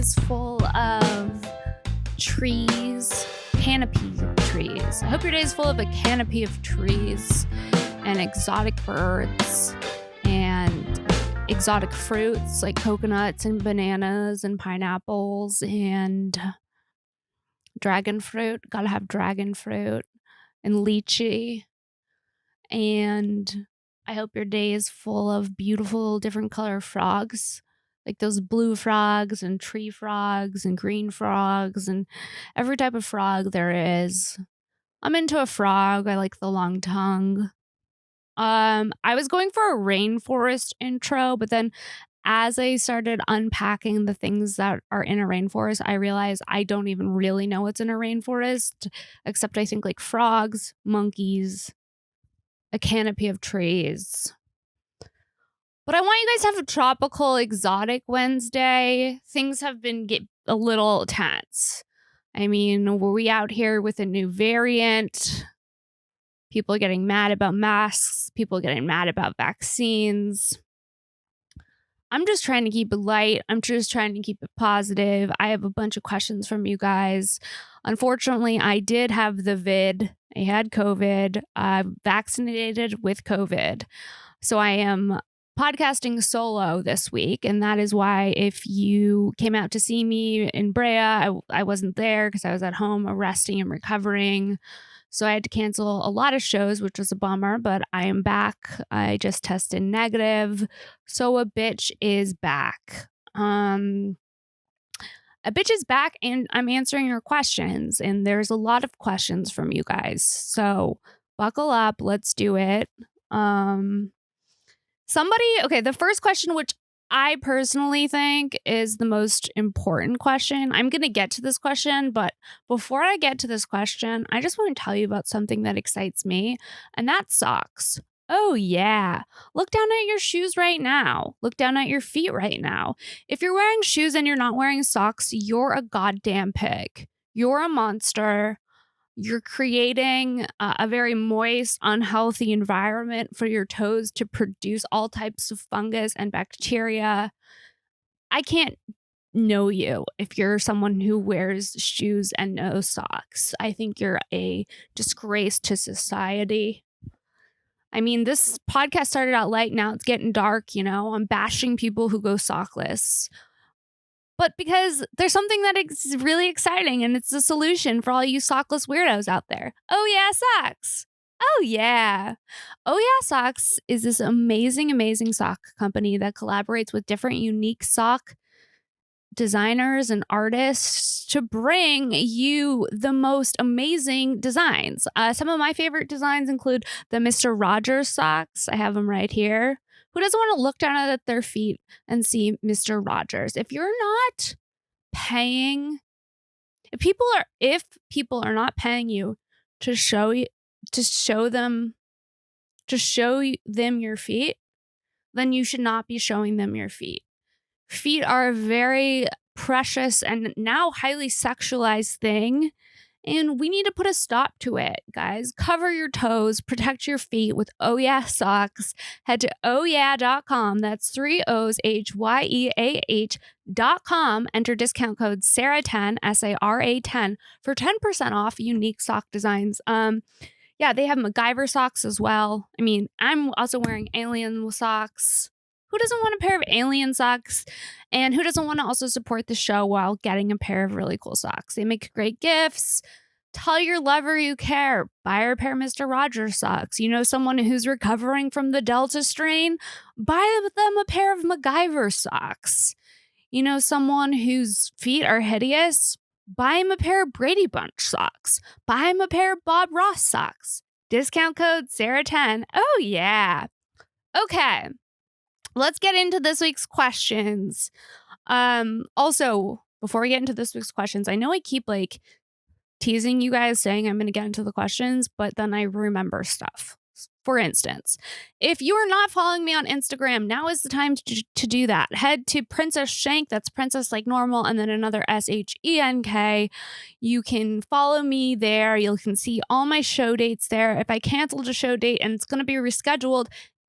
is full of trees, canopies of trees. I hope your day is full of a canopy of trees and exotic birds and exotic fruits like coconuts and bananas and pineapples and dragon fruit. Gotta have dragon fruit and lychee. And I hope your day is full of beautiful different color frogs, like those blue frogs and tree frogs and green frogs and every type of frog there is. I'm into a frog. I like the long tongue. I was going for a rainforest intro, but then as I started unpacking the things that are in a rainforest, I realized I don't even really know what's in a rainforest, except I think like frogs, monkeys, a canopy of trees. But I want you guys to have a tropical exotic Wednesday. Things have been a little tense. I mean, were we out here with a new variant? People getting mad about masks, people getting mad about vaccines. I'm just trying to keep it light. I'm just trying to keep it positive. I have a bunch of questions from you guys. Unfortunately, I did have the vid. I had COVID. I'm vaccinated with COVID. So I am podcasting solo this week. And that is why if you came out to see me in Brea, I wasn't there because I was at home resting and recovering. So I had to cancel a lot of shows, which was a bummer, but I am back. I just tested negative. So a bitch is back. A bitch is back and I'm answering your questions. And there's a lot of questions from you guys. So buckle up. Let's do it. The first question, which I personally think is the most important question. I'm going to get to this question, but before I get to this question, I just want to tell you about something that excites me, and that's socks. Oh, yeah. Look down at your shoes right now. Look down at your feet right now. If you're wearing shoes and you're not wearing socks, you're a goddamn pig. You're a monster. You're creating a very moist, unhealthy environment for your toes to produce all types of fungus and bacteria. I can't know you if you're someone who wears shoes and no socks. I think you're a disgrace to society. I mean, this podcast started out light. Now it's getting dark, I'm bashing people who go sockless. But because there's something that is really exciting and it's a solution for all you sockless weirdos out there. Oh, yeah, socks. Oh, yeah. Oh, yeah, socks is this amazing, amazing sock company that collaborates with different unique sock designers and artists to bring you the most amazing designs. Some of my favorite designs include the Mr. Rogers socks. I have them right here. Who doesn't want to look down at their feet and see Mr. Rogers? If you're not paying, if people are not paying you to show them your feet, then you should not be showing them your feet. Feet are a very precious and now highly sexualized thing. And we need to put a stop to it, guys. Cover your toes, protect your feet with Oh Yeah socks. Head to ohyeah.com. That's 3 O's HYEAH.com. Enter discount code SARA10, SARA10 for 10% off unique sock designs. Yeah, they have MacGyver socks as well. I mean, I'm also wearing alien socks. Who doesn't want a pair of alien socks? And who doesn't want to also support the show while getting a pair of really cool socks? They make great gifts. Tell your lover you care. Buy her a pair of Mr. Rogers socks. You know someone who's recovering from the Delta strain? Buy them a pair of MacGyver socks. You know someone whose feet are hideous? Buy him a pair of Brady Bunch socks. Buy him a pair of Bob Ross socks. Discount code SARA10. Oh, yeah. Okay. Let's get into this week's questions. Also, before we get into this week's questions, I know I keep teasing you guys saying I'm going to get into the questions, but then I remember stuff. For instance, if you are not following me on Instagram, now is the time to do that. Head to Princess Shenk, that's princess like normal, and then another SHENK. You can follow me there. You can see all my show dates there. If I canceled a show date and it's going to be rescheduled,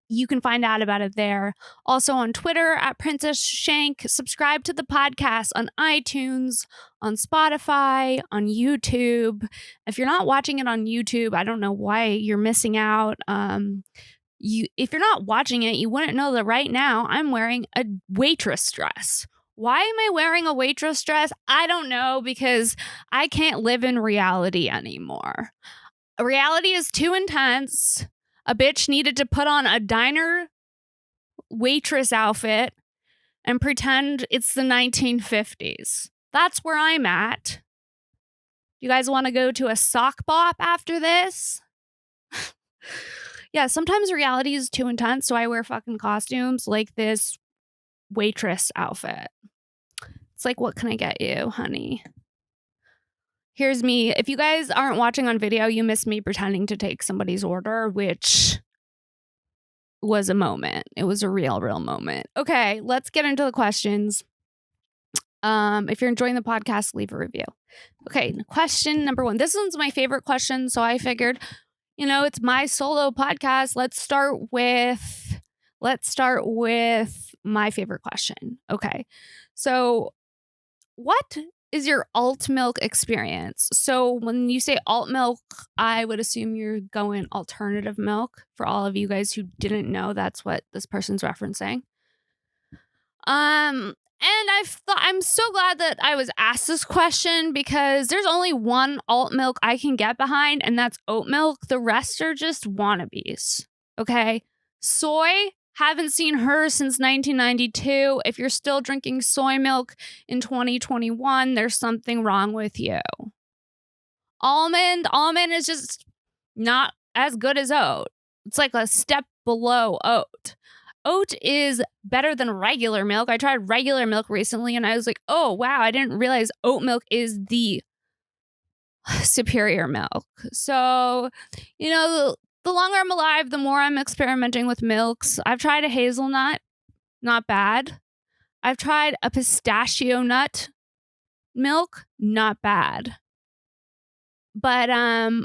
you can find out about it there. Also on Twitter at Princess Shank. Subscribe to the podcast on iTunes, on Spotify, on YouTube. If you're not watching it on YouTube, I don't know why you're missing out. If you're not watching it, you wouldn't know that right now I'm wearing a Waitress dress. Why am I wearing a Waitress dress? I don't know, because I can't live in reality anymore. Reality is too intense. A bitch needed to put on a diner waitress outfit and pretend it's the 1950s. That's where I'm at. You guys want to go to a sock bop after this? Yeah, sometimes reality is too intense, so I wear fucking costumes like this waitress outfit. It's like, what can I get you, honey? Here's me. If you guys aren't watching on video, you missed me pretending to take somebody's order, which was a moment. It was a real moment. Okay, let's get into the questions. If you're enjoying the podcast, leave a review. Okay, question number 1. This one's my favorite question, so I figured, it's my solo podcast. Let's start with my favorite question. Okay. So, what is your alt milk experience? So when you say alt milk, I would assume you're going alternative milk. For all of you guys who didn't know, that's what this person's referencing. And I'm so glad that I was asked this question, because there's only one alt milk I can get behind, and that's oat milk. The rest are just wannabes. Okay. Soy, haven't seen her since 1992. If you're still drinking soy milk in 2021, there's something wrong with you. Almond is just not as good as oat. It's like a step below oat. Oat is better than regular milk. I tried regular milk recently and I was like, oh, wow, I didn't realize oat milk is the superior milk. So, the longer I'm alive, the more I'm experimenting with milks. I've tried a hazelnut, not bad. I've tried a pistachio nut milk, not bad. But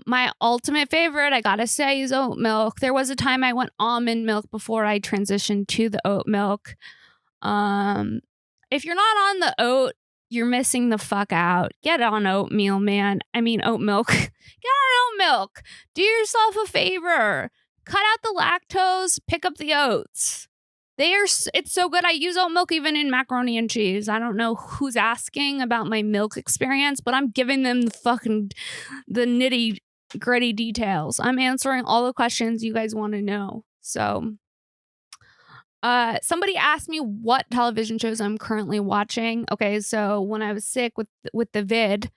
my ultimate favorite, I gotta say, is oat milk. There was a time I went almond milk before I transitioned to the oat milk. If you're not on the oat, you're missing the fuck out. Get on oatmeal, man. I mean, oat milk. Get on oat milk. Do yourself a favor. Cut out the lactose. Pick up the oats. It's so good. I use oat milk even in macaroni and cheese. I don't know who's asking about my milk experience, but I'm giving them the nitty gritty details. I'm answering all the questions you guys want to know. So, somebody asked me what television shows I'm currently watching. Okay, so when I was sick with the vid,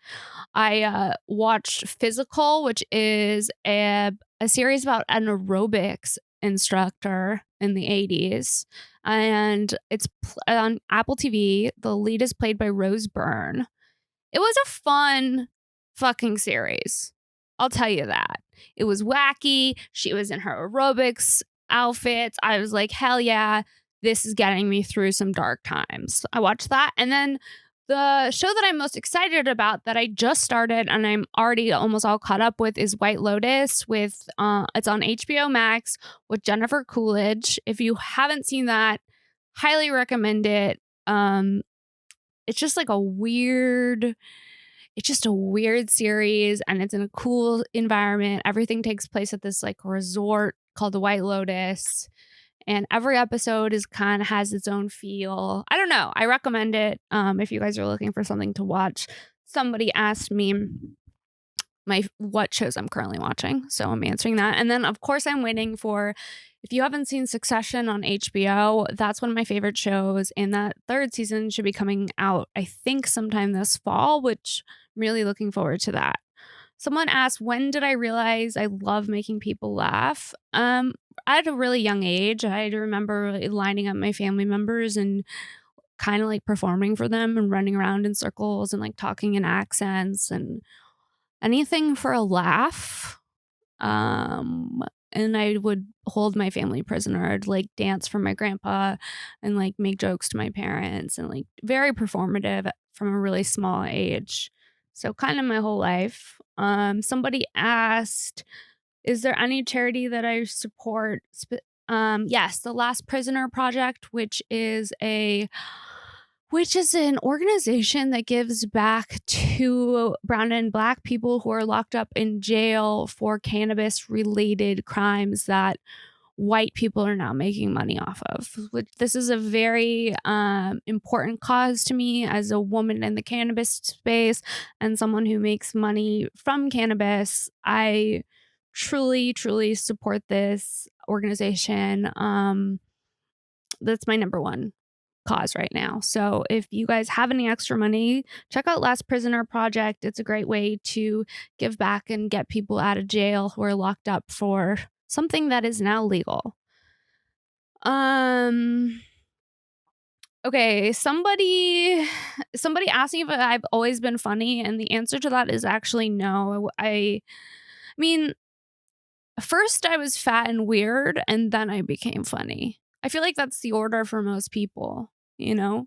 I watched Physical, which is a series about an aerobics instructor in the 80s, and it's on Apple TV. The lead is played by Rose Byrne. It was a fun fucking series, I'll tell you that. It was wacky. She was in her aerobics outfits. I was like, hell yeah, this is getting me through some dark times. I watched that, and then the show that I'm most excited about that I just started and I'm already almost all caught up with is White Lotus. It's on HBO Max with Jennifer Coolidge. If you haven't seen that, highly recommend it. It's just like a weird series, and it's in a cool environment. Everything takes place at this like resort called the White Lotus. And every episode has its own feel. I don't know. I recommend it if you guys are looking for something to watch. Somebody asked me what shows I'm currently watching, so I'm answering that. And then, of course, I'm waiting for, if you haven't seen Succession on HBO, that's one of my favorite shows. And that 3rd season should be coming out, I think, sometime this fall, which I'm really looking forward to that. Someone asked, when did I realize I love making people laugh? At a really young age. I remember lining up my family members and kind of like performing for them and running around in circles and like talking in accents and anything for a laugh. And I would hold my family prisoner. I'd like dance for my grandpa and like make jokes to my parents and like very performative from a really small age. So kind of my whole life. Somebody asked, is there any charity that I support Yes, the Last Prisoner Project, which is an organization that gives back to brown and black people who are locked up in jail for cannabis related crimes that white people are now making money off of. Which this is a very important cause to me as a woman in the cannabis space and someone who makes money from cannabis. I truly, truly support this organization. That's my number one cause right now. So if you guys have any extra money, check out Last Prisoner Project. It's a great way to give back and get people out of jail who are locked up for something that is now legal. Okay, somebody asked me if I've always been funny, and the answer to that is actually no. I mean, first I was fat and weird, and then I became funny. I feel like that's the order for most people, you know?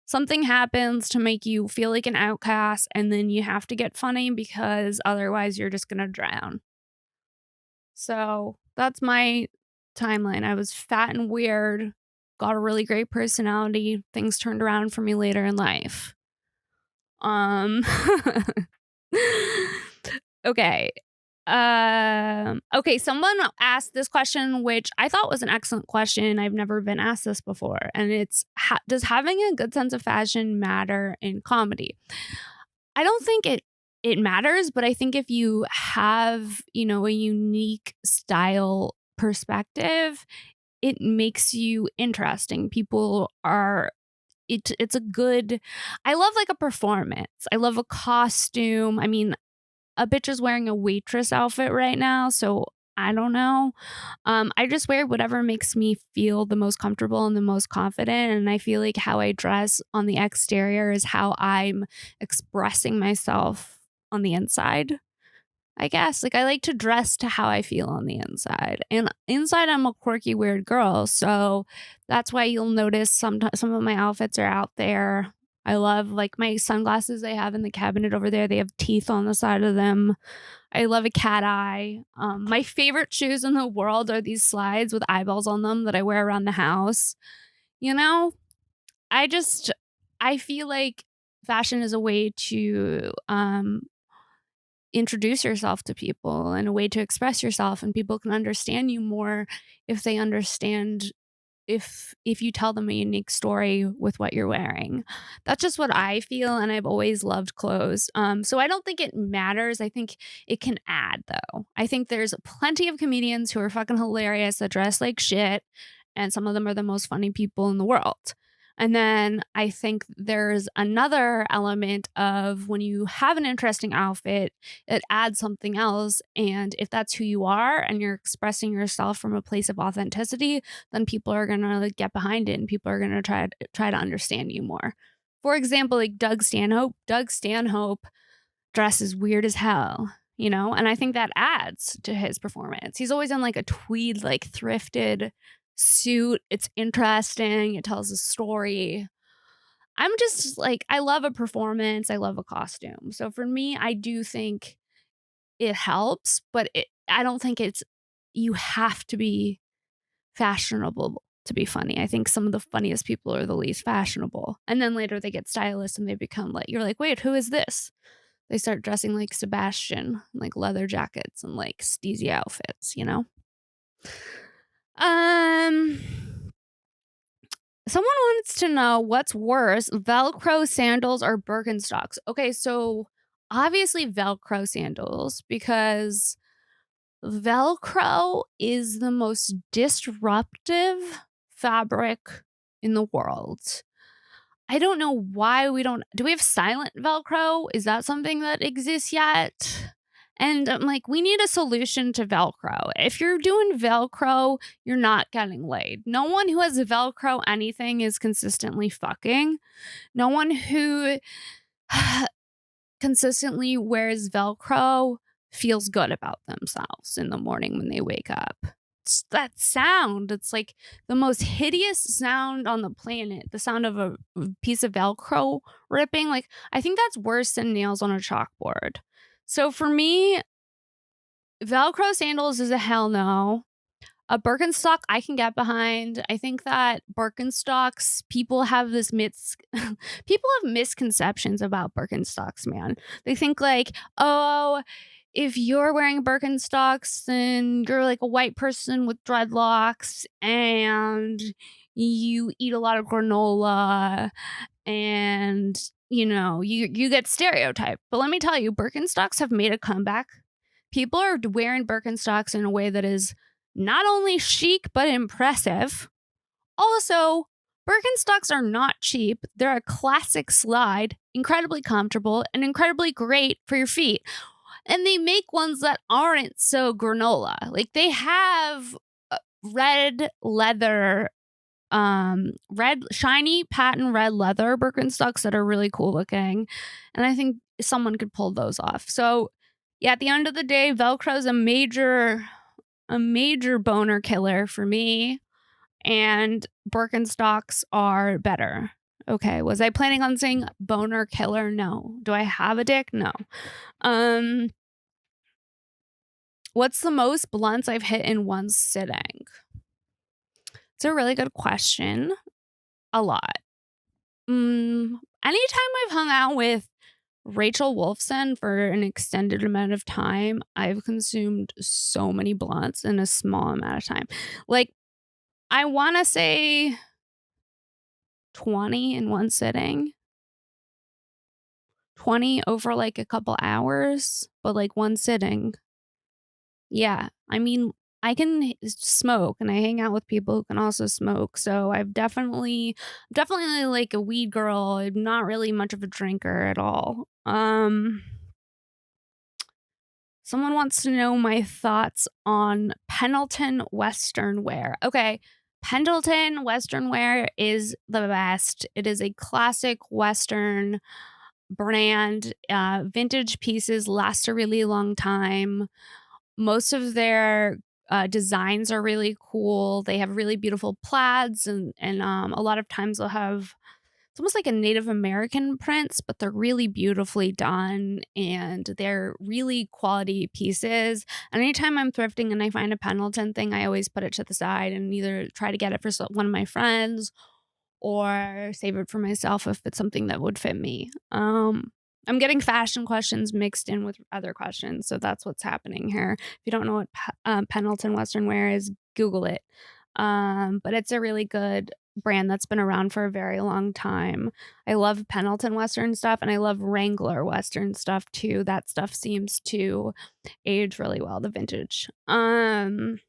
Something happens to make you feel like an outcast, and then you have to get funny because otherwise you're just gonna drown. So that's my timeline. I was fat and weird, got a really great personality. Things turned around for me later in life. Um, okay. Okay, someone asked this question, which I thought was an excellent question. I've never been asked this before, and it's does having a good sense of fashion matter in comedy? I don't think it matters, but I think if you have, a unique style perspective, it makes you interesting. People are it's a good I love like a performance. I love a costume. I mean, a bitch is wearing a waitress outfit right now, so I don't know. I just wear whatever makes me feel the most comfortable and the most confident. And I feel like how I dress on the exterior is how I'm expressing myself on the inside. I guess. Like, I like to dress to how I feel on the inside. And inside, I'm a quirky, weird girl. So that's why you'll notice some of my outfits are out there. I love like my sunglasses I have in the cabinet over there. They have teeth on the side of them. I love a cat eye. My favorite shoes in the world are these slides with eyeballs on them that I wear around the house. You know, I just, I feel like fashion is a way to introduce yourself to people and a way to express yourself, and people can understand you more if they understand if you tell them a unique story with what you're wearing. That's just what I feel, and I've always loved clothes. So I don't think it matters. I think it can add, though. I think there's plenty of comedians who are fucking hilarious that dress like shit, and some of them are the most funny people in the world. And then I think there's another element of when you have an interesting outfit, it adds something else. And if that's who you are and you're expressing yourself from a place of authenticity, then people are gonna get behind it and people are gonna try to understand you more. For example, like Doug Stanhope. Doug Stanhope dresses weird as hell, and I think that adds to his performance. He's always in like a tweed, like thrifted suit. It's interesting. It tells a story. I'm just like, I love a performance. I love a costume. So for me, I do think it helps, but I don't think you have to be fashionable to be funny. I think some of the funniest people are the least fashionable. And then later they get stylists and they become like, you're like, wait, who is this? They start dressing like Sebastian, like leather jackets and like steezy outfits. Um, Someone wants to know what's worse, Velcro sandals or Birkenstocks. Okay, so obviously Velcro sandals, because Velcro is the most disruptive fabric in the world. I don't know why do we have silent Velcro? Is that something that exists yet? And I'm like, we need a solution to Velcro. If you're doing Velcro, you're not getting laid. No one who has Velcro anything is consistently fucking. No one who consistently wears Velcro feels good about themselves in the morning when they wake up. It's that sound. It's like the most hideous sound on the planet. The sound of a piece of Velcro ripping. Like, I think that's worse than nails on a chalkboard. So for me, Velcro sandals is a hell no. A Birkenstock I can get behind. I think that Birkenstocks, people have people have misconceptions about Birkenstocks, man. They think like, oh, if you're wearing Birkenstocks, then you're like a white person with dreadlocks and you eat a lot of granola and you get stereotyped. But let me tell you, Birkenstocks have made a comeback. People are wearing Birkenstocks in a way that is not only chic but impressive. Also, Birkenstocks are not cheap. They're a classic slide, incredibly comfortable and incredibly great for your feet. And they make ones that aren't so granola. Like they have red leather, red shiny patent red leather Birkenstocks that are really cool looking, and I think someone could pull those off. So yeah, at the end of the day, Velcro is a major boner killer for me, and Birkenstocks are better. Okay, was I planning on saying boner killer? No. Do I have a dick? No. What's the most blunts I've hit in one sitting? It's a really good question. A lot. Anytime I've hung out with Rachel Wolfson for an extended amount of time, I've consumed so many blunts in a small amount of time. Like, I want to say 20 in one sitting. 20 over like a couple hours, but like one sitting. Yeah. I mean, I can smoke and I hang out with people who can also smoke. So I've definitely like a weed girl. I'm not really much of a drinker at all. Someone wants to know my thoughts on Pendleton Western wear. Okay. Pendleton Western wear is the best. It is a classic Western brand. Vintage pieces last a really long time. Most of their designs are really cool. They have really beautiful plaids, and a lot of times they'll have, it's almost like a Native American prints, but they're really beautifully done and they're really quality pieces. And anytime I'm thrifting and I find a Pendleton thing, I always put it to the side and either try to get it for one of my friends or save it for myself if it's something that would fit me. I'm getting fashion questions mixed in with other questions, so that's what's happening here. If you don't know what Pendleton Western wear is, Google it. But it's a really good brand that's been around for a very long time. I love Pendleton Western stuff, and I love Wrangler Western stuff too. That stuff seems to age really well, the vintage. Okay,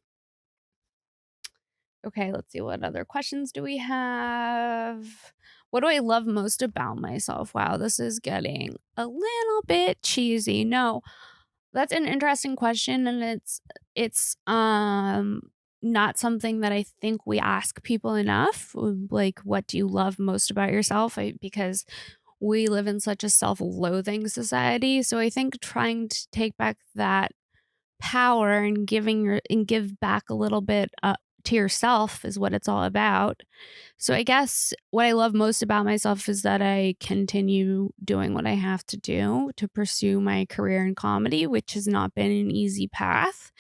let's see, what other questions do we have? What do I love most about myself? Wow, this is getting a little bit cheesy. No, that's an interesting question, and it's not something that I think we ask people enough. Like, what do you love most about yourself? Because we live in such a self-loathing society. So I think trying to take back that power and give back a little bit to yourself is what it's all about. So I guess what I love most about myself is that I continue doing what I have to do to pursue my career in comedy, which has not been an easy path.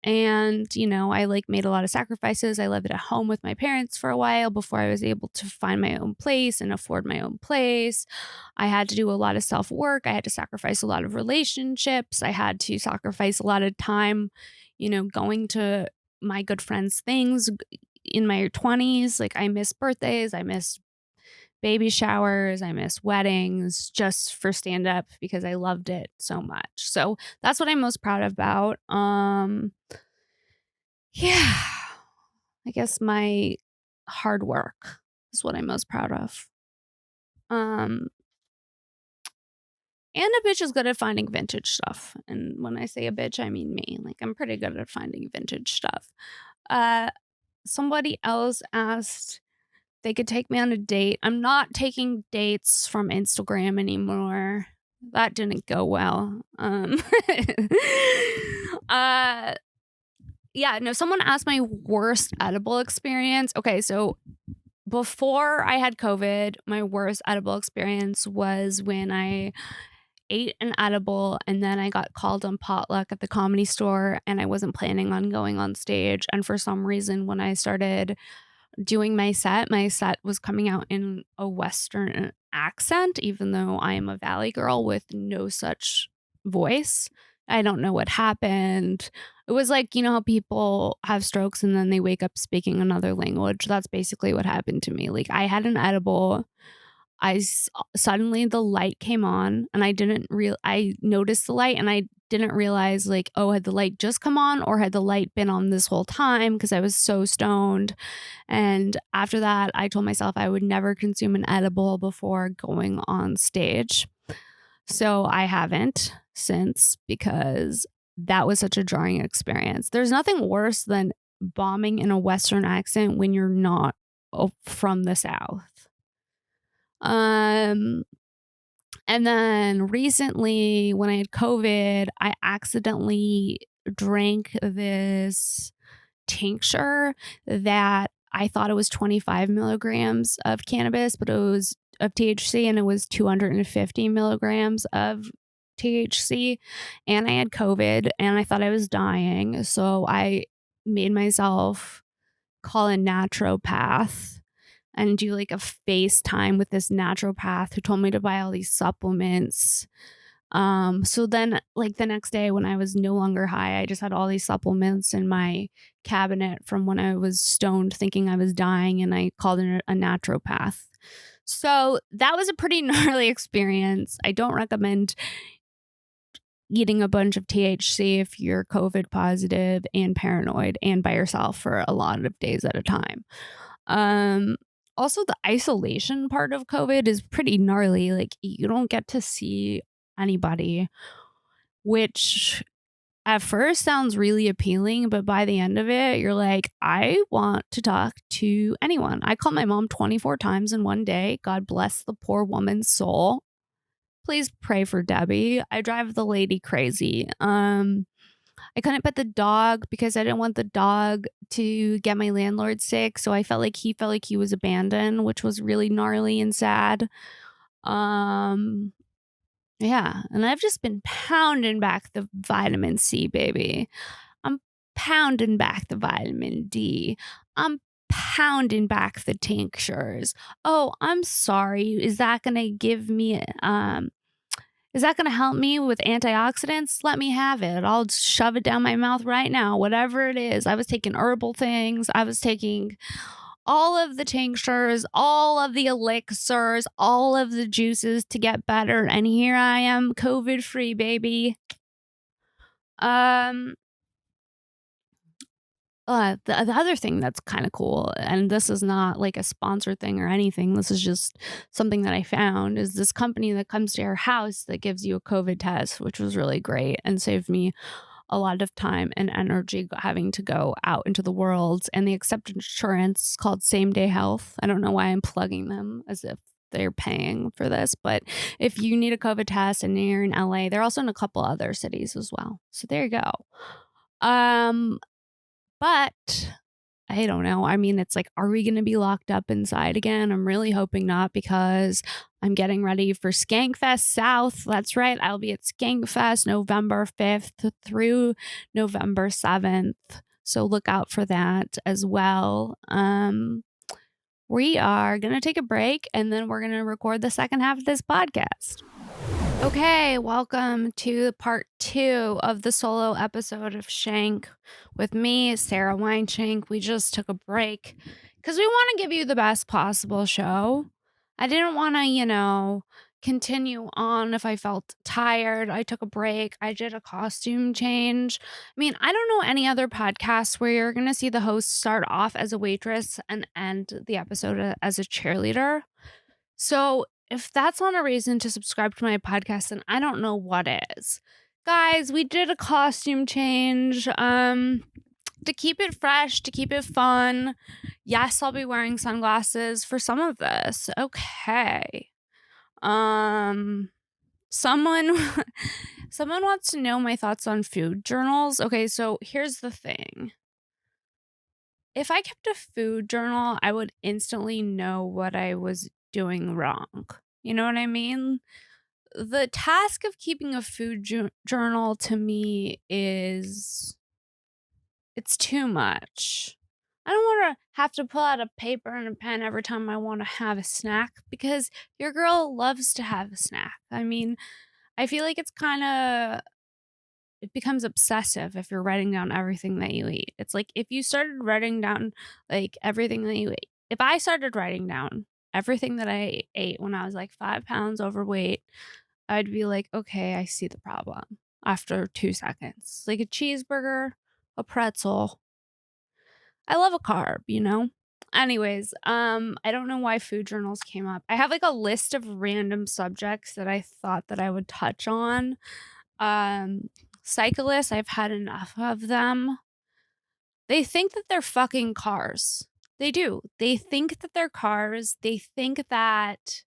And, I like made a lot of sacrifices. I lived at home with my parents for a while before I was able to find my own place and afford my own place. I had to do a lot of self work. I had to sacrifice a lot of relationships. I had to sacrifice a lot of time, going to my good friends' things in my 20s. Like, I miss birthdays, I miss baby showers, I miss weddings just for stand up because I loved it so much. So that's what I'm most proud about. Yeah, I guess my hard work is what I'm most proud of. And a bitch is good at finding vintage stuff. And when I say a bitch, I mean me. Like, I'm pretty good at finding vintage stuff. Somebody else asked they could take me on a date. I'm not taking dates from Instagram anymore. That didn't go well. Yeah, no, someone asked my worst edible experience. Okay, so before I had COVID, my worst edible experience was when I ate an edible, and then I got called on potluck at the Comedy Store, and I wasn't planning on going on stage, and for some reason, when I started doing my set was coming out in a Western accent, even though I am a Valley girl with no such voice. I don't know what happened. It was like, you know how people have strokes and then they wake up speaking another language? That's basically what happened to me. Like, I had an edible. Suddenly the light came on and I noticed the light and I didn't realize, like, oh, had the light just come on or had the light been on this whole time because I was so stoned. And after that, I told myself I would never consume an edible before going on stage. So I haven't since, because that was such a jarring experience. There's nothing worse than bombing in a Western accent when you're not from the South. Um, and then recently, when I had COVID, I accidentally drank this tincture that I thought it was 25 milligrams of cannabis, but it was of THC, and it was 250 milligrams of THC. And I had COVID and I thought I was dying. So I made myself call a naturopath and do like a FaceTime with this naturopath who told me to buy all these supplements. So then, like, the next day when I was no longer high, I just had all these supplements in my cabinet from when I was stoned thinking I was dying, and I called in a naturopath. So that was a pretty gnarly experience. I don't recommend eating a bunch of THC if you're COVID positive and paranoid and by yourself for a lot of days at a time. Um, Also, the isolation part of COVID is pretty gnarly. Like, you don't get to see anybody, which at first sounds really appealing, but by the end of it, you're like, I want to talk to anyone. I called my mom 24 times in one day. God bless the poor woman's soul. Please pray for Debbie. I drive the lady crazy. I couldn't pet the dog because I didn't want the dog to get my landlord sick. So I felt like he was abandoned, which was really gnarly and sad. Um, yeah, and I've just been pounding back the vitamin C, baby. I'm pounding back the vitamin D. I'm pounding back the tinctures. Oh, I'm sorry. Is that going to help me with antioxidants? Let me have it. I'll shove it down my mouth right now, whatever it is. I was taking herbal things. I was taking all of the tinctures, all of the elixirs, all of the juices to get better. And here I am, COVID free, baby. Um, the other thing that's kind of cool, and this is not like a sponsored thing or anything, this is just something that I found, is this company that comes to your house that gives you a COVID test, which was really great and saved me a lot of time and energy having to go out into the world. And they accept insurance called Same Day Health. I don't know why I'm plugging them as if they're paying for this, but if you need a COVID test and you're in LA, they're also in a couple other cities as well. So there you go. Um, but I don't know. I mean, it's like, are we going to be locked up inside again? I'm really hoping not, because I'm getting ready for Skankfest South. That's right. I'll be at Skankfest November 5th through November 7th. So look out for that as well. We are going to take a break and then we're going to record the second half of this podcast. Okay, welcome to part 2 of the solo episode of SHENK with me, Sara Weinshenk. We just took a break because we want to give you the best possible show. I didn't want to, continue on if I felt tired. I took a break. I did a costume change. I mean, I don't know any other podcast where you're going to see the host start off as a waitress and end the episode as a cheerleader. So if that's not a reason to subscribe to my podcast, then I don't know what is. Guys, we did a costume change to keep it fresh, to keep it fun. Yes, I'll be wearing sunglasses for some of this. Okay. Someone someone wants to know my thoughts on food journals. Okay, so here's the thing. If I kept a food journal, I would instantly know what I was doing wrong. You know what I mean? the task of keeping a food journal to me it's too much. I don't want to have to pull out a paper and a pen every time I want to have a snack because your girl loves to have a snack. I mean, I feel like it becomes obsessive if you're writing down everything that you eat. It's like if you started writing down like everything that you eat. If I started writing down everything that I ate when I was like 5 pounds overweight, I'd be like, okay, I see the problem after 2 seconds. Like a cheeseburger, a pretzel. I love a carb, you know? Anyways, I don't know why food journals came up. I have like a list of random subjects that I thought that I would touch on. Um, Cyclists, I've had enough of them. They think that they're fucking cars. They do. They think that they're cars. They think that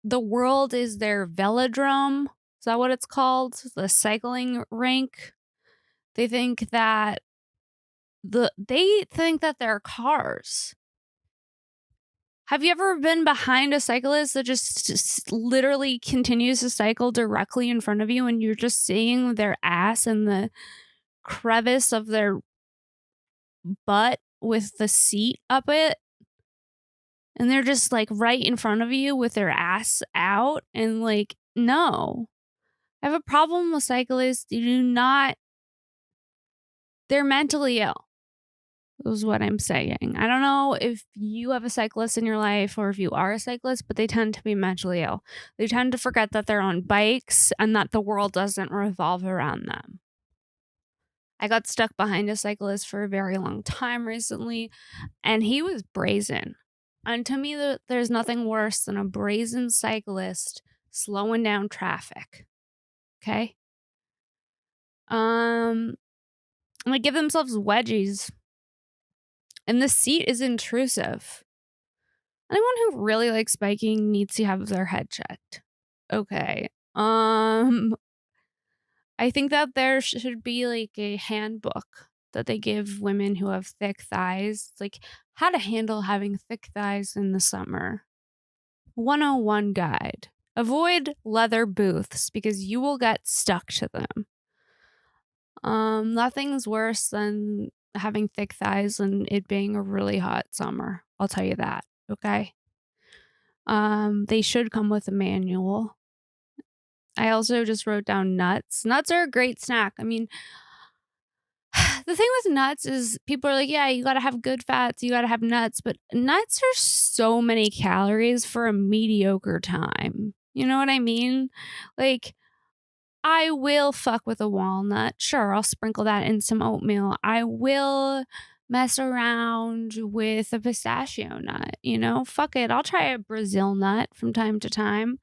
the world is their velodrome. Is that what it's called? The cycling rink. They think that they're cars. Have you ever been behind a cyclist that just literally continues to cycle directly in front of you and you're just seeing their ass in the crevice of their butt with the seat up it? And they're just like right in front of you with their ass out and like, no. I have a problem with cyclists. They're mentally ill. Is what I'm saying. I don't know if you have a cyclist in your life or if you are a cyclist, but they tend to be mentally ill. They tend to forget that they're on bikes and that the world doesn't revolve around them. I got stuck behind a cyclist for a very long time recently, and he was brazen. And to me, there's nothing worse than a brazen cyclist slowing down traffic. Okay? They give themselves wedgies. And the seat is intrusive. Anyone who really likes biking needs to have their head checked. Okay. I think that there should be like a handbook that they give women who have thick thighs, like how to handle having thick thighs in the summer. 101 guide. Avoid leather booths because you will get stuck to them. Nothing's worse than having thick thighs and it being a really hot summer. I'll tell you that. Okay. They should come with a manual. I also just wrote down nuts. Nuts are a great snack. I mean, the thing with nuts is people are like, yeah, you got to have good fats, you got to have nuts, but nuts are so many calories for a mediocre time. You know what I mean? Like, I will fuck with a walnut. Sure, I'll sprinkle that in some oatmeal. I will mess around with a pistachio nut, you know? Fuck it. I'll try a Brazil nut from time to time.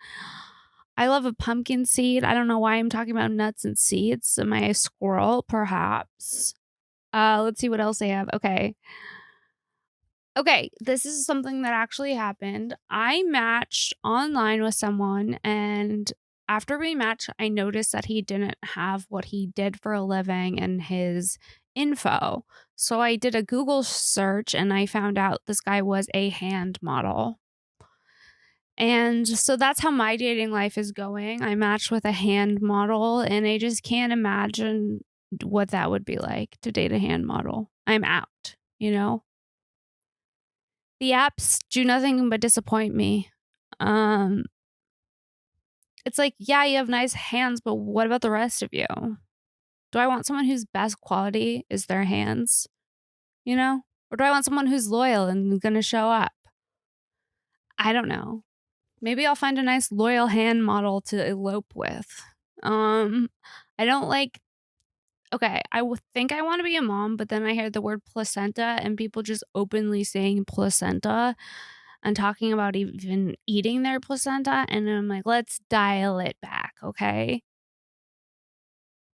I love a pumpkin seed. I don't know why I'm talking about nuts and seeds. Am I a squirrel? Perhaps. Let's see what else I have. Okay. Okay, this is something that actually happened. I matched online with someone, and after we matched, I noticed that he didn't have what he did for a living in his info. So I did a Google search and I found out this guy was a hand model. And so that's how my dating life is going. I matched with a hand model, and I just can't imagine what that would be like to date a hand model. I'm out, you know? The apps do nothing but disappoint me. It's like, yeah, you have nice hands, but what about the rest of you? Do I want someone whose best quality is their hands, you know? Or do I want someone who's loyal and going to show up? I don't know. Maybe I'll find a nice loyal hand model to elope with. I don't like okay, I would think I want to be a mom, but then I hear the word placenta and people just openly saying placenta and talking about even eating their placenta. And I'm like, let's dial it back, okay?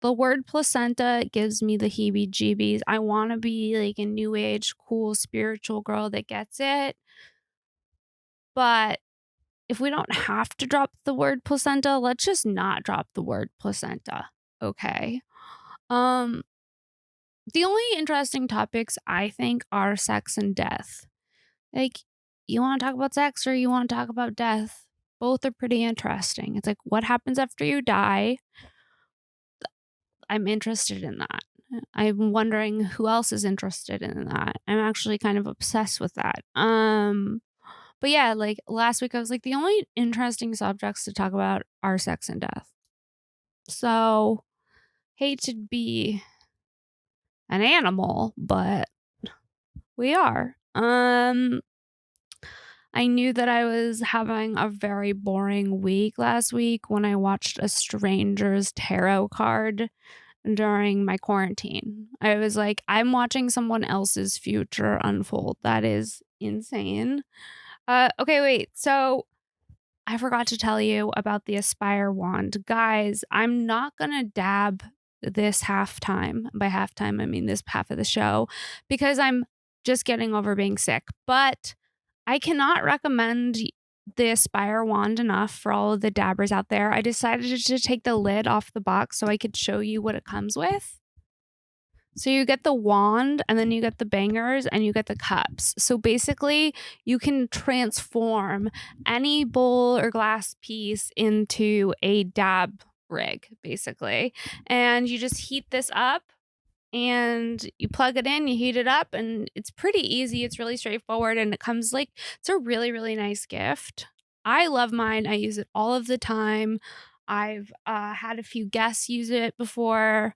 The word placenta gives me the heebie jeebies. I want to be like a new age, cool, spiritual girl that gets it. But if we don't have to drop the word placenta, let's just not drop the word placenta, okay? The only interesting topics I think are sex and death. Like, you want to talk about sex or you want to talk about death? Both are pretty interesting. It's like, what happens after you die? I'm interested in that. I'm wondering who else is interested in that. I'm actually kind of obsessed with that. But yeah, like last week I was like, the only interesting subjects to talk about are sex and death. So, hate to be an animal, but we are. I knew that I was having a very boring week last week when I watched a stranger's tarot card during my quarantine. I was like, I'm watching someone else's future unfold. That is insane. Okay, wait. So I forgot to tell you about the Aspire wand. Guys, I'm not going to dab this halftime. By halftime, I mean this half of the show because I'm just getting over being sick. But I cannot recommend the Aspire wand enough for all of the dabbers out there. I decided to take the lid off the box so I could show you what it comes with. So you get the wand and then you get the bangers and you get the cups. So basically you can transform any bowl or glass piece into a dab rig, basically. And you just heat this up and you plug it in, you heat it up, and it's pretty easy. It's really straightforward, and it comes like, it's a really, really nice gift. I love mine. I use it all of the time. I've had a few guests use it before.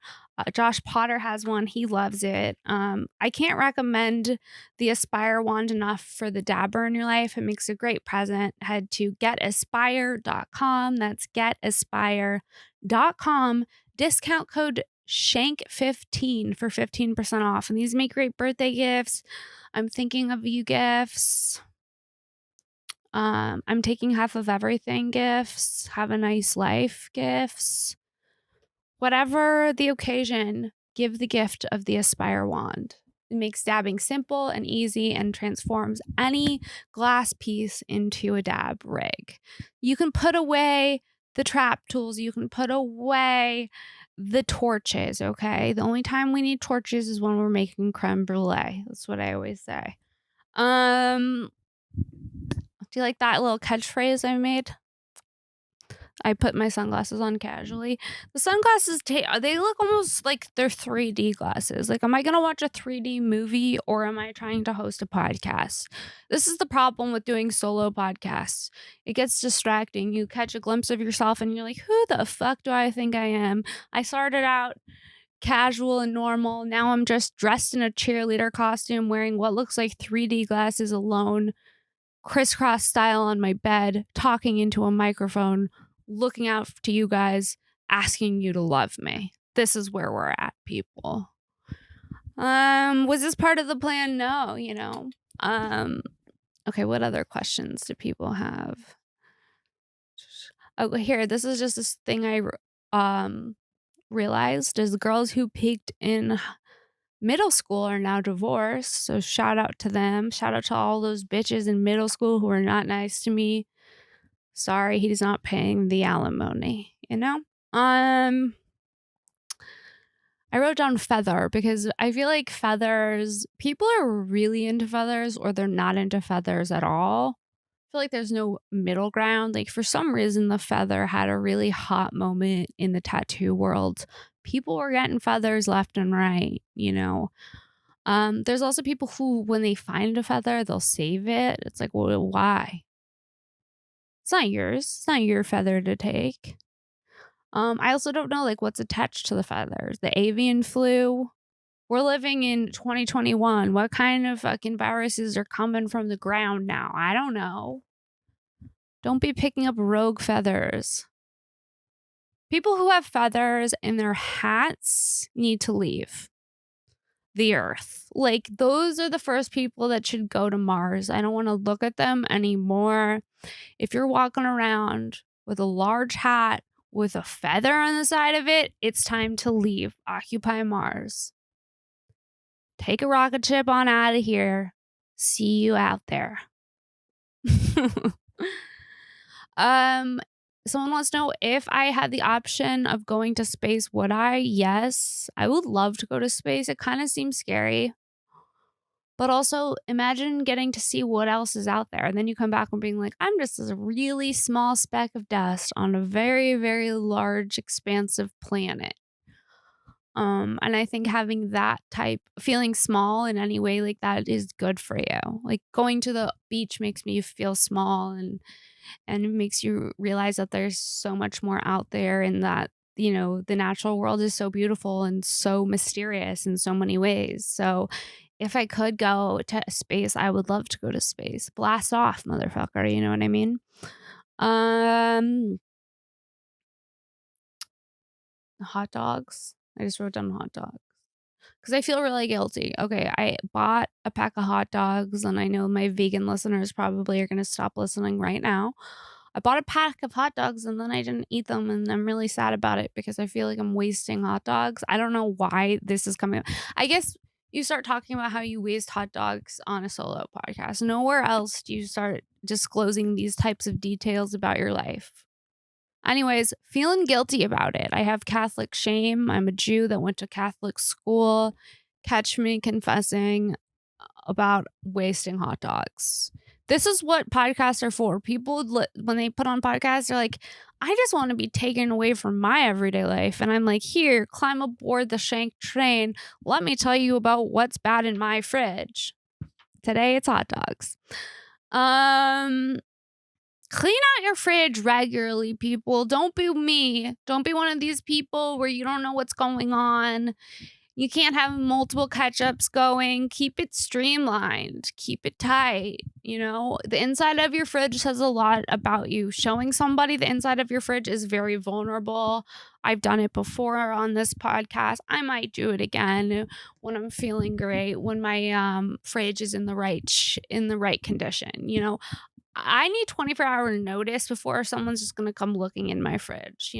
Josh Potter has one. He loves it. I can't recommend the Aspire wand enough for the dabber in your life. It makes a great present. Head to getaspire.com. That's getaspire.com. Discount code SHENK15 for 15% off. And these make great birthday gifts. I'm thinking of you gifts. I'm taking half of everything gifts. Have a nice life gifts. Whatever the occasion, give the gift of the Aspire wand. It makes dabbing simple and easy and transforms any glass piece into a dab rig. You can put away the trap tools. You can put away the torches, okay? The only time we need torches is when we're making creme brulee. That's what I always say. Do you like that little catchphrase I made? I put my sunglasses on casually. The sunglasses, they look almost like they're 3D glasses. Like, am I going to watch a 3D movie or am I trying to host a podcast? This is the problem with doing solo podcasts. It gets distracting. You catch a glimpse of yourself and you're like, who the fuck do I think I am? I started out casual and normal. Now I'm just dressed in a cheerleader costume, wearing what looks like 3D glasses alone, crisscross style on my bed, talking into a microphone, looking out to you guys, asking you to love me. This is where we're at, people. Was this part of the plan? No, you know. Okay, what other questions do people have? Oh, here, this is just this thing I realized is the girls who peaked in middle school are now divorced. So shout out to them. Shout out to all those bitches in middle school who are not nice to me. Sorry, he's not paying the alimony, you know? I wrote down feather because I feel like feathers, people are really into feathers or they're not into feathers at all. I feel like there's no middle ground. Like, for some reason, the feather had a really hot moment in the tattoo world. People were getting feathers left and right, you know? There's also people who, when they find a feather, they'll save it. It's like, well, why? It's not yours. It's not your feather to take. I also don't know, like, what's attached to the feathers. The avian flu. We're living in 2021. What kind of fucking viruses are coming from the ground now? I don't know. Don't be picking up rogue feathers. People who have feathers in their hats need to leave the earth. Like, those are the first people that should go to Mars. I don't want to look at them anymore. If you're walking around with a large hat with a feather on the side of it, it's time to leave. Occupy Mars. Take a rocket ship on out of here. See you out there. Someone wants to know if I had the option of going to space, would I? Yes, I would love to go to space. It kind of seems scary. But also imagine getting to see what else is out there, and then you come back and being like, "I'm just a really small speck of dust on a very, very large, expansive planet." And I think having that type feeling small in any way like that is good for you. Like, going to the beach makes me feel small, and it makes you realize that there's so much more out there, and that, the natural world is so beautiful and so mysterious in so many ways. So if I could go to space, I would love to go to space. Blast off, motherfucker, you know what I mean? Um, hot dogs. I just wrote down hot dogs because I feel really guilty. Okay, I bought a pack of hot dogs, and I know my vegan listeners probably are gonna stop listening right now. I bought a pack of hot dogs, and then I didn't eat them, and I'm really sad about it because I feel like I'm wasting hot dogs. I don't know why this is coming up. I guess you start talking about how you waste hot dogs on a solo podcast. Nowhere else do you start disclosing these types of details about your life. Anyways, feeling guilty about it. I have Catholic shame. I'm a Jew that went to Catholic school. Catch me confessing about wasting hot dogs. This is what podcasts are for. People, when they put on podcasts, they're like, I just want to be taken away from my everyday life. And I'm like, here, climb aboard the SHENK train. Let me tell you about what's bad in my fridge. Today, it's hot dogs. Clean out your fridge regularly, people. Don't be me. Don't be one of these people where you don't know what's going on. You can't have multiple ketchups going. Keep it streamlined. Keep it tight. The inside of your fridge says a lot about you. Showing somebody the inside of your fridge is very vulnerable. I've done it before on this podcast. I might do it again when I'm feeling great, when my fridge is in the right condition. I need 24-hour notice before someone's just going to come looking in my fridge.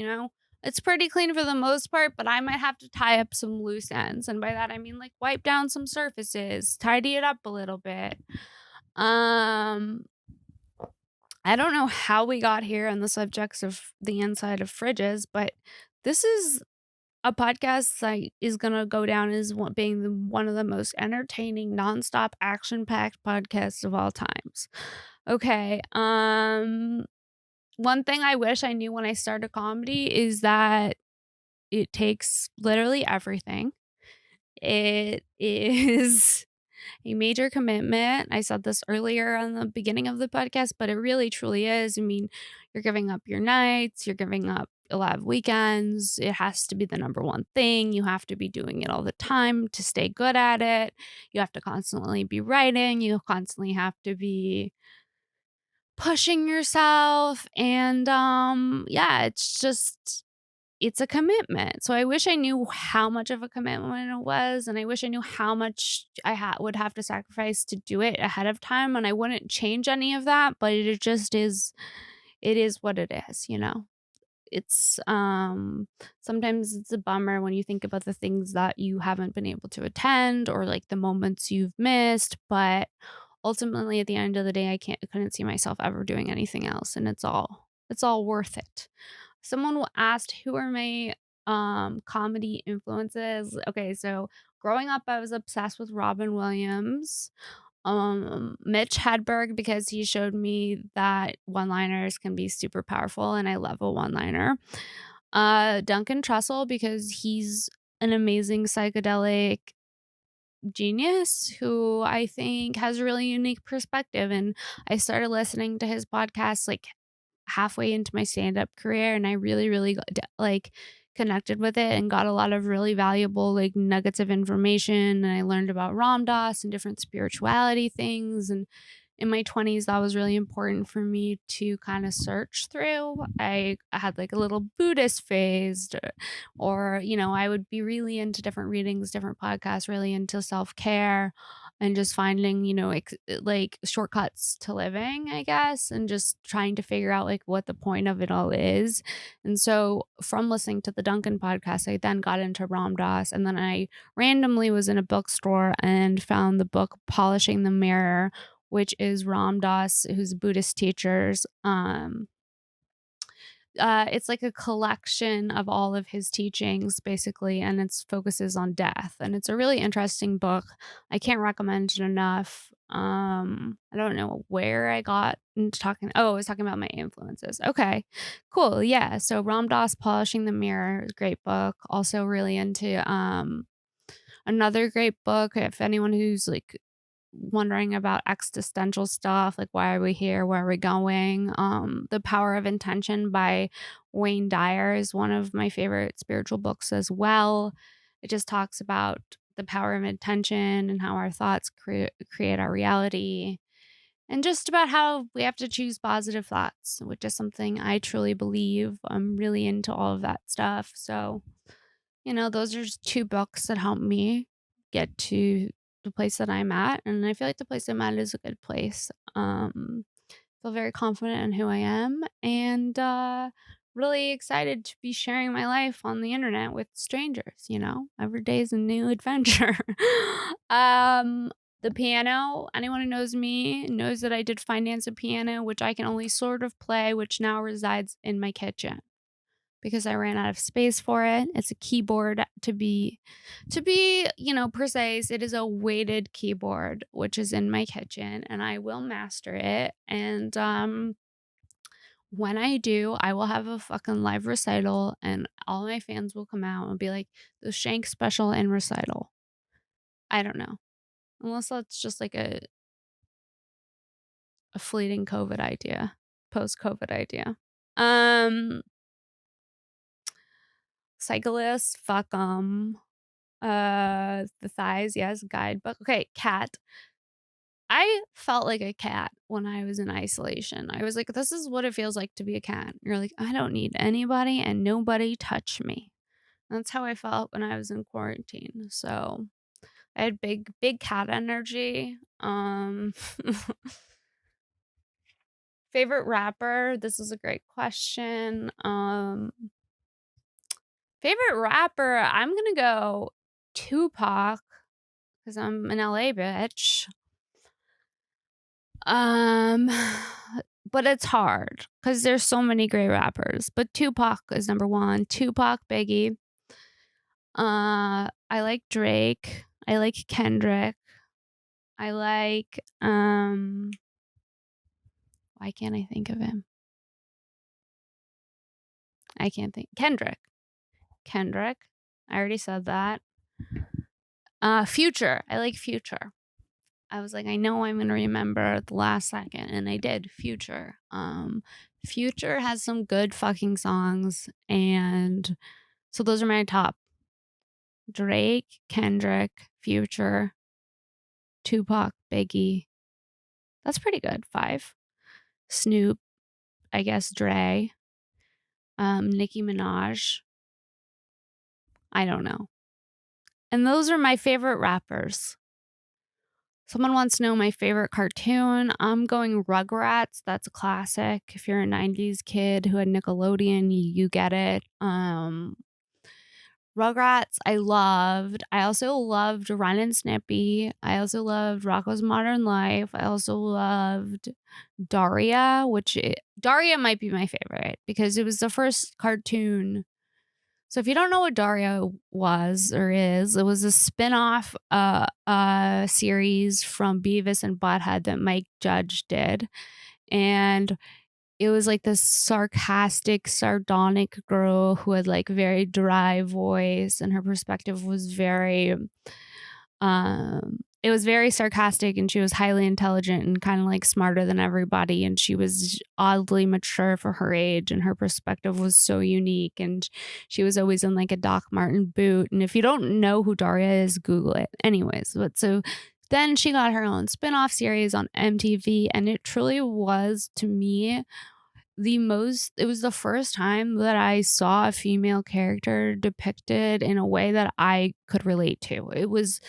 It's pretty clean for the most part, but I might have to tie up some loose ends. And by that, I mean like wipe down some surfaces, tidy it up a little bit. I don't know how we got here on the subjects of the inside of fridges, but this is a podcast that is going to go down as being one of the most entertaining, nonstop, action-packed podcasts of all times. Okay. One thing I wish I knew when I started comedy is that it takes literally everything. It is a major commitment. I said this earlier on the beginning of the podcast, but it really truly is. I mean, you're giving up your nights, you're giving up a lot of weekends. It has to be the number one thing. You have to be doing it all the time to stay good at it. You have to constantly be writing. You constantly have to be pushing yourself. And yeah, it's a commitment. So I wish I knew how much of a commitment it was, and I wish I knew how much I would have to sacrifice to do it ahead of time, and I wouldn't change any of that, but it just is it is what it is. It's sometimes it's a bummer when you think about the things that you haven't been able to attend, or like the moments you've missed, but ultimately at the end of the day, I couldn't see myself ever doing anything else, and it's all worth it. Someone asked, who are my comedy influences? Okay, so growing up, I was obsessed with Robin Williams. Mitch Hedberg, because he showed me that one-liners can be super powerful, and I love a one-liner. Duncan Trussell, because he's an amazing psychedelic genius who I think has a really unique perspective. And I started listening to his podcast like halfway into my stand-up career, and I really, really connected with it and got a lot of really valuable like nuggets of information. And I learned about Ram Dass and different spirituality things. And in my 20s, that was really important for me to kind of search through. I had like a little Buddhist phase, or I would be really into different readings, different podcasts, really into self-care, and just finding, like shortcuts to living, I guess, and just trying to figure out like what the point of it all is. And so from listening to the Duncan podcast, I then got into Ram Dass, and then I randomly was in a bookstore and found the book Polishing the Mirror, which is Ram Dass, who's a Buddhist teacher's it's like a collection of all of his teachings basically, and its focuses on death, and it's a really interesting book. I can't recommend it enough. I don't know where I got into talking. Oh, I was talking about my influences. Okay, cool. Yeah. So Ram Dass Polishing the Mirror is a great book. Also really into another great book, if anyone who's like wondering about existential stuff, like why are we here, where are we going. The Power of Intention by Wayne Dyer is one of my favorite spiritual books as well. It just talks about the power of intention and how our thoughts create our reality, and just about how we have to choose positive thoughts, which is something I truly believe. I'm really into all of that stuff. So those are just two books that helped me get to the place that I'm at, and I feel like the place I'm at is a good place. Feel very confident in who I am, and really excited to be sharing my life on the internet with strangers. Every day is a new adventure. um, the piano. Anyone who knows me knows that I did finance a piano, which I can only sort of play, which now resides in my kitchen because I ran out of space for it. It's a keyboard to be precise. It is a weighted keyboard, which is in my kitchen, and I will master it. And when I do, I will have a fucking live recital, and all my fans will come out and be like, the Shank special and recital. I don't know. Unless that's just like a fleeting COVID idea, post-COVID idea. Cyclists, fuck 'em. The thighs, yes, guidebook. Okay, cat. I felt like a cat when I was in isolation. I was like, this is what it feels like to be a cat. You're like, I don't need anybody and nobody touch me. That's how I felt when I was in quarantine. So I had big cat energy. Favorite rapper? This is a great question. Favorite rapper? I'm gonna go Tupac because I'm an LA bitch. Um, but it's hard because there's so many great rappers. But Tupac is number one. Tupac, Biggie. I like Drake. I like Kendrick. I like why can't I think of him? I can't think. Kendrick. I already said that. Future. I like Future. I was like, I know I'm gonna remember at the last second, and I did. Future. Future has some good fucking songs, and so those are my top: Drake, Kendrick, Future, Tupac, Biggie. That's pretty good. 5. Snoop, I guess Dre, Nicki Minaj. I don't know. And those are my favorite rappers. Someone wants to know my favorite cartoon. I'm going Rugrats. That's a classic. If you're a 90s kid who had Nickelodeon, you get it. Rugrats, I loved. I also loved Ren and Snippy. I also loved Rocko's Modern Life. I also loved Daria, Daria might be my favorite because it was the first cartoon. So if you don't know what Daria was or is, it was a spin-off series from Beavis and Butthead that Mike Judge did. And it was like this sarcastic, sardonic girl who had like very dry voice, and her perspective was it was very sarcastic, and she was highly intelligent and kind of like smarter than everybody, and she was oddly mature for her age, and her perspective was so unique, and she was always in like a Doc Marten boot. And if you don't know who Daria is, Google it. Anyways, but so then she got her own spin-off series on MTV, and it truly was, to me, it was the first time that I saw a female character depicted in a way that I could relate to. It was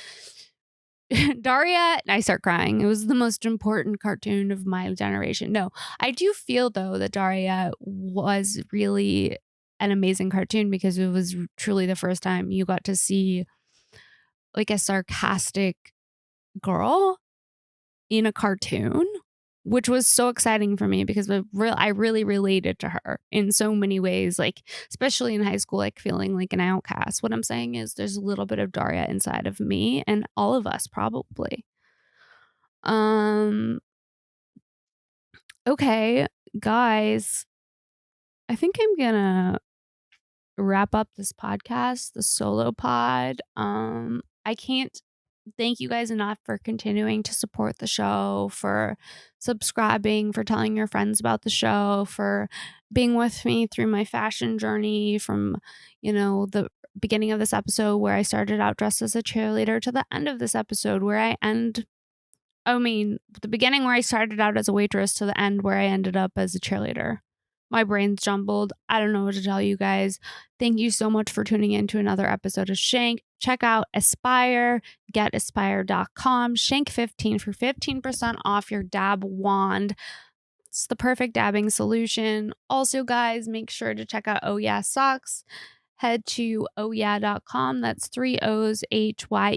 Daria, and I start crying. It was the most important cartoon of my generation. No, I do feel though that Daria was really an amazing cartoon because it was truly the first time you got to see like a sarcastic girl in a cartoon. which was so exciting for me because I really related to her in so many ways, like especially in high school, like feeling like an outcast. What I'm saying is there's a little bit of Daria inside of me and all of us probably. Okay, guys, I think I'm gonna wrap up this podcast, the solo pod. I can't thank you guys enough for continuing to support the show, for subscribing, for telling your friends about the show, for being with me through my fashion journey from, the beginning of this episode where I started out dressed as a cheerleader to the end of this episode where the beginning where I started out as a waitress to the end where I ended up as a cheerleader. My brain's jumbled. I don't know what to tell you guys. Thank you so much for tuning in to another episode of Shank. Check out Ispire, getispire.com, Shank15 for 15% off your dab wand. It's the perfect dabbing solution. Also, guys, make sure to check out Oh Yeah Socks. Head to ohyeah.com. That's 3 O's, HYEAH.com.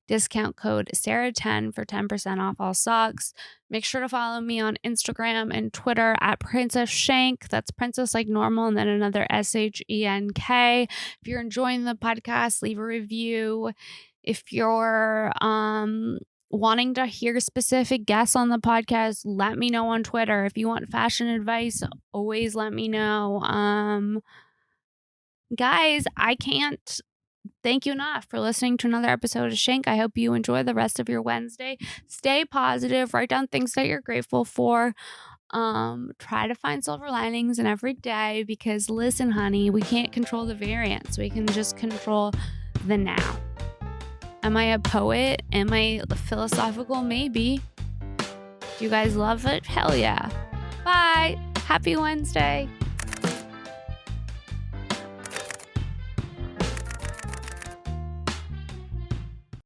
Discount code Sara10 for 10% off all socks. Make sure to follow me on Instagram and Twitter at Princess Shank. That's princess like normal and then another SHENK. If you're enjoying the podcast, leave a review. If you're wanting to hear specific guests on the podcast, let me know on Twitter. If you want fashion advice, always let me know. Guys, I can't thank you enough for listening to another episode of Shank. I hope you enjoy the rest of your Wednesday. Stay positive. Write down things that you're grateful for. Try to find silver linings in every day because listen, honey, we can't control the variance. We can just control the now. Am I a poet? Am I philosophical? Maybe. Do you guys love it? Hell yeah. Bye. Happy Wednesday.